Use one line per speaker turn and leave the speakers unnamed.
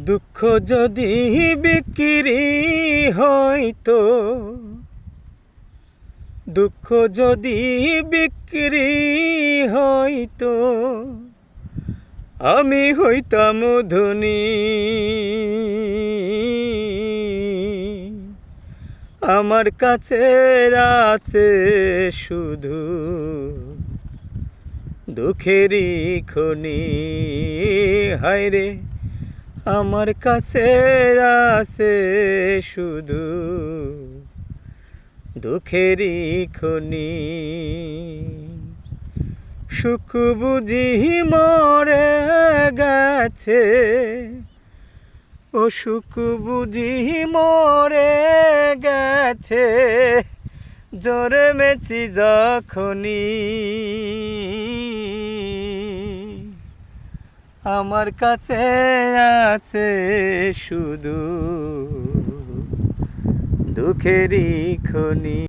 দুঃখ যদি বিক্রি হইতো, দুঃখ যদি বিক্রি হইতো, আমি হইতাম ধনী। আমার কাছে আছে শুধু দুঃখেরই খনি। হায়রে আমার কাছে আছে শুধু দুঃখেরই খনি। সুখ বুঝি মরে গেছে, ও সুখ বুঝি মরে গেছে, জোরে মেছি যখনি। আমার কাছে আছে শুধু দুঃখেরই খনি।